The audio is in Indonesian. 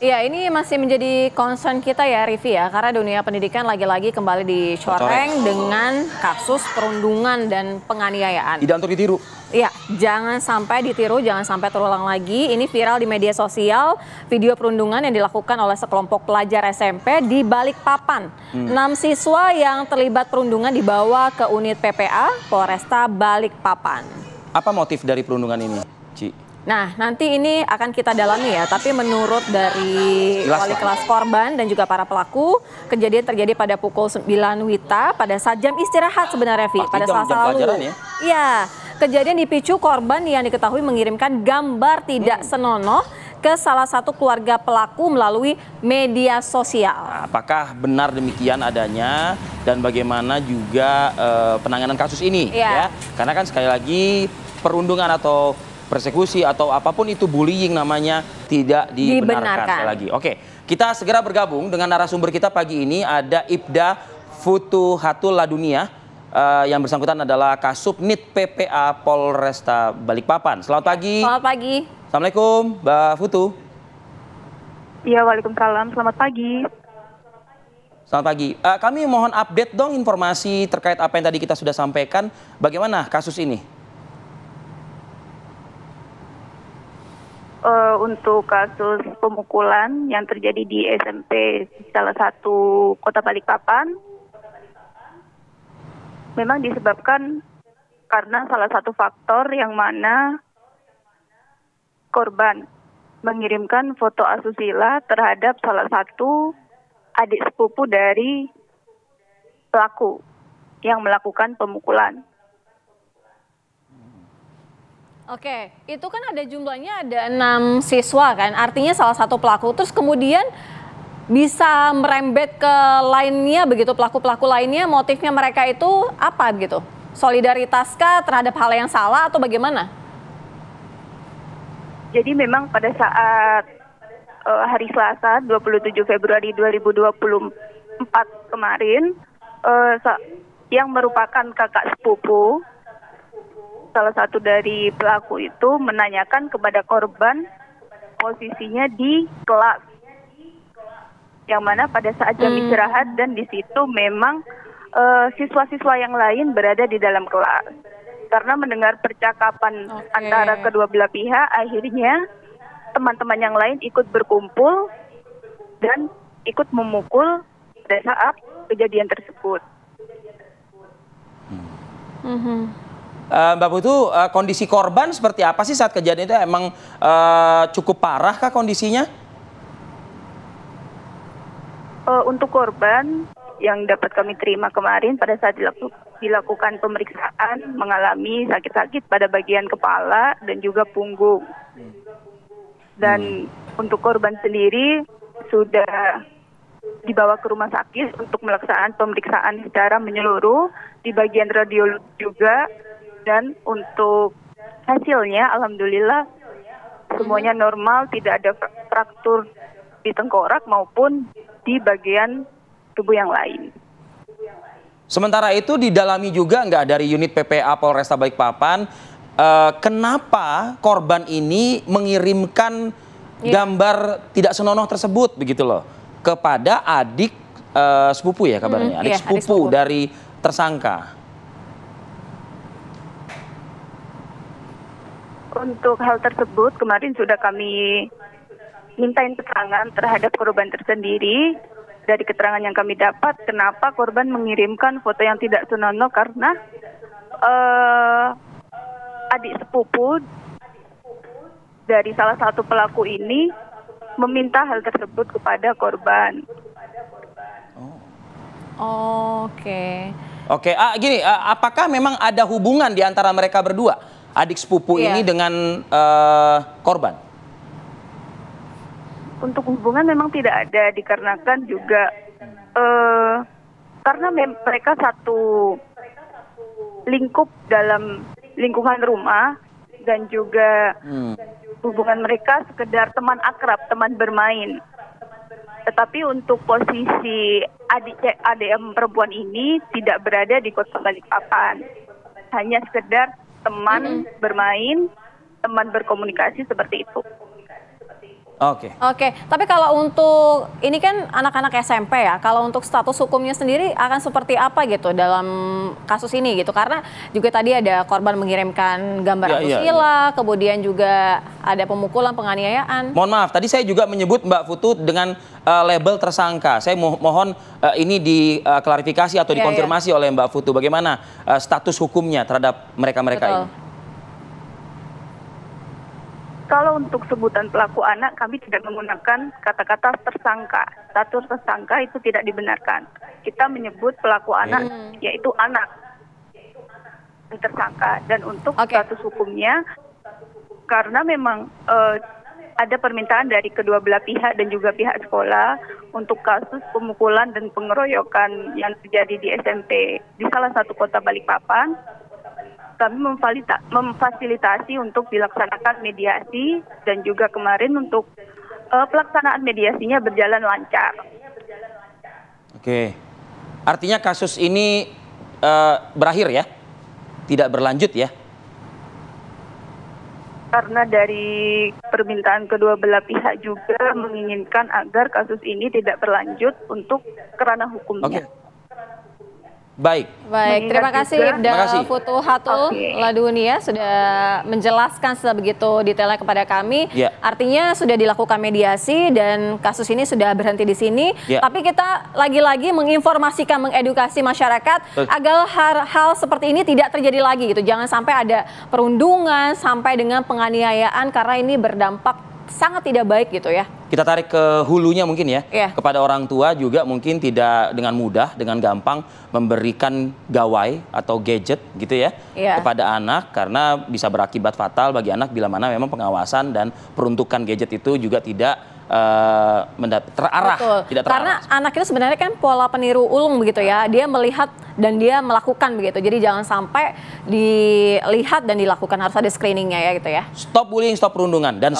Iya, ini masih menjadi concern kita ya, Rivi ya, karena dunia pendidikan lagi-lagi kembali dicoreng dengan kasus perundungan dan penganiayaan. Tidak untuk ditiru. Iya, jangan sampai ditiru, jangan sampai terulang lagi. Ini viral di media sosial, video perundungan yang dilakukan oleh sekelompok pelajar SMP di Balikpapan. 6 siswa yang terlibat perundungan dibawa ke unit PPA Polresta Balikpapan. Apa motif dari perundungan ini, Ci? Nah, nanti ini akan kita dalami ya, tapi menurut dari wali kelas korban dan juga para pelaku, kejadian terjadi pada pukul 9 WITA pada saat jam istirahat sebenarnya, Vi, pada Selasa lalu. Iya, kejadian dipicu korban yang diketahui mengirimkan gambar tidak senonoh ke salah satu keluarga pelaku melalui media sosial. Apakah benar demikian adanya dan bagaimana juga penanganan kasus ini? Ya, karena kan sekali lagi perundungan atau persekusi atau apapun itu bullying namanya tidak dibenarkan. Sekali lagi. Oke, kita segera bergabung dengan narasumber kita pagi ini, ada Ibda Futuhatul Ladunia yang bersangkutan adalah Kasubnit PPA Polresta Balikpapan. Selamat pagi. Selamat pagi. Assalamualaikum, Mbak Futu. Iya, waalaikumsalam. Selamat pagi. Selamat pagi. Kami mohon update dong informasi terkait apa yang tadi kita sudah sampaikan. Bagaimana kasus ini? Untuk kasus pemukulan yang terjadi di SMP salah satu kota Balikpapan, memang disebabkan karena salah satu faktor yang mana korban mengirimkan foto asusila terhadap salah satu adik sepupu dari pelaku yang melakukan pemukulan. Oke, itu kan ada jumlahnya ada 6 siswa kan, artinya salah satu pelaku, terus kemudian bisa merembet ke lainnya begitu, pelaku-pelaku lainnya, motifnya mereka itu apa begitu? Solidaritas-kah terhadap hal yang salah atau bagaimana? Jadi memang pada saat hari Selasa 27 Februari 2024 kemarin, yang merupakan kakak sepupu salah satu dari pelaku itu menanyakan kepada korban posisinya di kelas, yang mana pada saat jam istirahat dan di situ memang siswa-siswa yang lain berada di dalam kelas. Karena mendengar percakapan antara kedua belah pihak, akhirnya teman-teman yang lain ikut berkumpul dan ikut memukul pada saat kejadian tersebut. Mbak Putu, kondisi korban seperti apa sih saat kejadian itu? Emang cukup parah kah kondisinya? Untuk korban yang dapat kami terima kemarin pada saat dilakukan pemeriksaan mengalami sakit-sakit pada bagian kepala dan juga punggung. Dan untuk korban sendiri sudah dibawa ke rumah sakit untuk melaksanakan pemeriksaan secara menyeluruh di bagian radiologi juga. Dan untuk hasilnya alhamdulillah semuanya normal, tidak ada fraktur di tengkorak maupun di bagian tubuh yang lain. Sementara itu didalami juga nggak dari unit PPA Polresta Balikpapan, kenapa korban ini mengirimkan gambar tidak senonoh tersebut begitu loh kepada adik sepupu ya kabarnya, adik sepupu dari tersangka. Untuk hal tersebut kemarin sudah kami mintain keterangan terhadap korban tersendiri. Dari keterangan yang kami dapat, kenapa korban mengirimkan foto yang tidak senonoh, karena adik sepupu dari salah satu pelaku ini meminta hal tersebut kepada korban. Oke, gini, apakah memang ada hubungan di antara mereka berdua, adik sepupu ini dengan korban? Untuk hubungan memang tidak ada, dikarenakan juga karena mereka satu lingkup dalam lingkungan rumah dan juga hubungan mereka sekedar teman akrab, teman bermain. Tetapi untuk posisi adik perempuan ini tidak berada di kota Balikpapan, hanya sekedar teman bermain teman berkomunikasi seperti itu. Oke. Oke, tapi kalau untuk ini kan anak-anak SMP ya, kalau untuk status hukumnya sendiri akan seperti apa gitu dalam kasus ini gitu? Karena juga tadi ada korban mengirimkan gambar asusila, kemudian juga ada pemukulan, penganiayaan. Mohon maaf, tadi saya juga menyebut Mbak Putu dengan label tersangka. Saya mohon ini diklarifikasi atau dikonfirmasi oleh Mbak Putu. Bagaimana status hukumnya terhadap mereka-mereka ini? Kalau untuk sebutan pelaku anak, kami tidak menggunakan kata-kata tersangka. Status tersangka itu tidak dibenarkan. Kita menyebut pelaku anak, yaitu anak tersangka. Dan untuk status hukumnya, karena memang ada permintaan dari kedua belah pihak dan juga pihak sekolah untuk kasus pemukulan dan pengeroyokan yang terjadi di SMP di salah satu kota Balikpapan. Kami memfasilitasi untuk dilaksanakan mediasi dan juga kemarin untuk pelaksanaan mediasinya berjalan lancar. Oke, artinya kasus ini berakhir ya? Tidak berlanjut ya? Karena dari permintaan kedua belah pihak juga menginginkan agar kasus ini tidak berlanjut untuk kerana hukumnya. Baik, terima kasih Ibda Putu Hatul Ladunia sudah menjelaskan sebegitu detailnya kepada kami. Artinya sudah dilakukan mediasi dan kasus ini sudah berhenti di sini. Tapi kita lagi-lagi menginformasikan, mengedukasi masyarakat agar hal seperti ini tidak terjadi lagi gitu. Jangan sampai ada perundungan sampai dengan penganiayaan karena ini berdampak sangat tidak baik gitu ya. Kita tarik ke hulunya mungkin ya. Kepada orang tua juga mungkin tidak dengan mudah, dengan gampang memberikan gawai atau gadget gitu ya kepada anak karena bisa berakibat fatal bagi anak bila mana memang pengawasan dan peruntukan gadget itu juga tidak terarah. Tidak terarah. Karena anak itu sebenarnya kan pola peniru ulung begitu ya. Dia melihat dan dia melakukan begitu. Jadi jangan sampai dilihat dan dilakukan, harus ada screeningnya ya gitu ya. Stop bullying, stop perundungan dan